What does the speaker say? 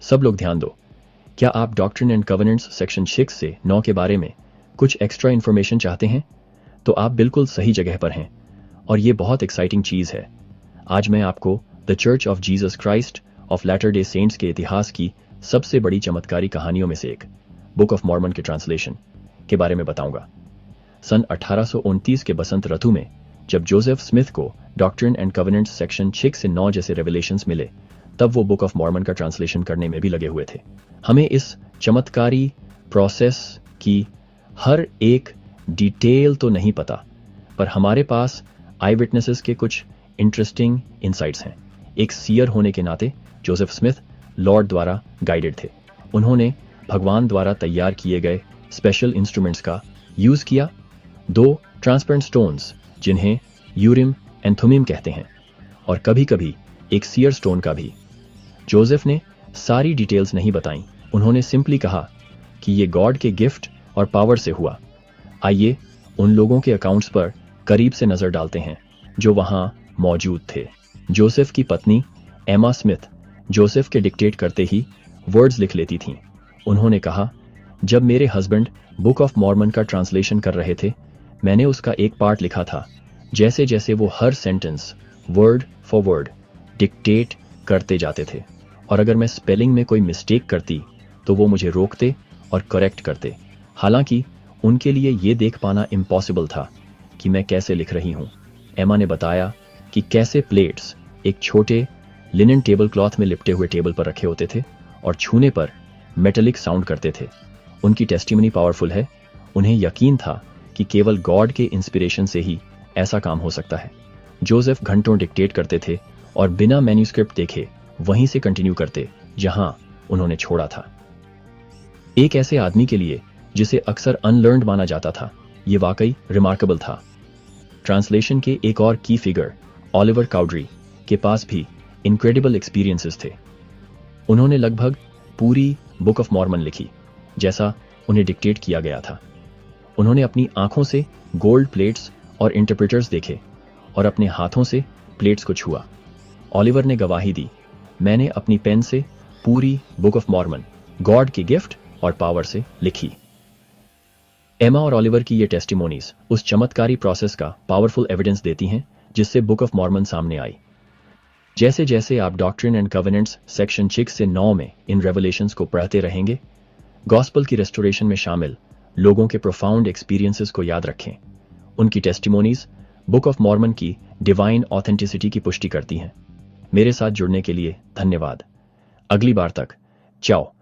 सब लोग ध्यान दो। क्या आप डॉक्ट्रिन एंड कवेनेंट्स सेक्शन 6 से 9 के बारे में कुछ एक्स्ट्रा इन्फॉर्मेशन चाहते हैं? तो आप बिल्कुल सही जगह पर हैं और ये बहुत एक्साइटिंग चीज़ है। आज मैं आपको the church of Jesus Christ of latter day saints के इतिहास की सबसे बड़ी चमत्कारी कहानियों में से एक बुक ऑफ मॉर्मन के ट्रांसलेशन के बारे में बताऊंगा। सन 1829 के बसंत ऋतु में जब जोसेफ स्मिथ को डॉक्ट्रिन एंड कवेनेंट्स सेक्शन 6 से 9 जैसे रेवलेशंस मिले, तब वो बुक ऑफ मॉर्मन का ट्रांसलेशन करने में भी लगे हुए थे। हमें इस चमत्कारी प्रोसेस की हर एक डिटेल तो नहीं पता, पर हमारे पास आई विटनेसेस के कुछ इंटरेस्टिंग इंसाइट्स हैं। एक सीयर होने के नाते जोसेफ स्मिथ लॉर्ड द्वारा गाइडेड थे। उन्होंने भगवान द्वारा तैयार किए गए स्पेशल इंस्ट्रूमेंट्स का यूज किया, 2 ट्रांसपेरेंट स्टोन्स जिन्हें यूरिम एंड थुमिम कहते हैं, और कभी कभी एक सीयर स्टोन का भी। जोसेफ ने सारी डिटेल्स नहीं बताई, उन्होंने सिंपली कहा कि ये गॉड के गिफ्ट और पावर से हुआ। आइए उन लोगों के अकाउंट्स पर करीब से नजर डालते हैं जो वहां मौजूद थे। जोसेफ की पत्नी एमा स्मिथ जोसेफ के डिक्टेट करते ही वर्ड्स लिख लेती थीं। उन्होंने कहा, जब मेरे हस्बैंड बुक ऑफ मॉर्मन का ट्रांसलेशन कर रहे थे, मैंने उसका एक पार्ट लिखा था। जैसे जैसे वो हर sentence word for word dictate करते जाते थे, और अगर मैं स्पेलिंग में कोई मिस्टेक करती तो वो मुझे रोकते और करेक्ट करते। हालांकि उनके लिए ये देख पाना इम्पॉसिबल था कि मैं कैसे लिख रही हूँ। एमा ने बताया कि कैसे प्लेट्स एक छोटे लिनन टेबल क्लॉथ में लिपटे हुए टेबल पर रखे होते थे और छूने पर मेटेलिक साउंड करते थे। उनकी टेस्टिमनी पावरफुल है। उन्हें यकीन था कि केवल गॉड के इंस्पिरेशन से ही ऐसा काम हो सकता है। जोसेफ घंटों डिक्टेट करते थे और बिना मैन्यूस्क्रिप्ट देखे वहीं से कंटिन्यू करते जहां उन्होंने छोड़ा था। एक ऐसे आदमी के लिए जिसे अक्सर अनलर्न्ड माना जाता था, ये वाकई रिमार्केबल था। ट्रांसलेशन के एक और की फिगर ऑलिवर काउड्री के पास भी इनक्रेडिबल एक्सपीरियंसेस थे। उन्होंने लगभग पूरी बुक ऑफ मॉर्मन लिखी जैसा उन्हें डिक्टेट किया गया था। उन्होंने अपनी आंखों से गोल्ड प्लेट्स और इंटरप्रेटर्स देखे और अपने हाथों से प्लेट्स को छुआ। ऑलिवर ने गवाही दी, मैंने अपनी पेन से पूरी बुक ऑफ मॉर्मन गॉड की गिफ्ट और पावर से लिखी। एमा और ऑलिवर की ये टेस्टिमोनीज उस चमत्कारी प्रोसेस का पावरफुल एविडेंस देती हैं जिससे बुक ऑफ मॉर्मन सामने आई। जैसे जैसे आप डॉक्ट्रिन एंड कवेनेंट्स सेक्शन 6 से 9 में इन रेवलेशंस को पढ़ते रहेंगे, गॉस्पल की रेस्टोरेशन में शामिल लोगों के प्रोफाउंड एक्सपीरियंसेस को याद रखें। उनकी टेस्टिमोनीज बुक ऑफ मॉर्मन की डिवाइन ऑथेंटिसिटी की पुष्टि करती हैं। मेरे साथ जुड़ने के लिए धन्यवाद। अगली बार तक, चाओ।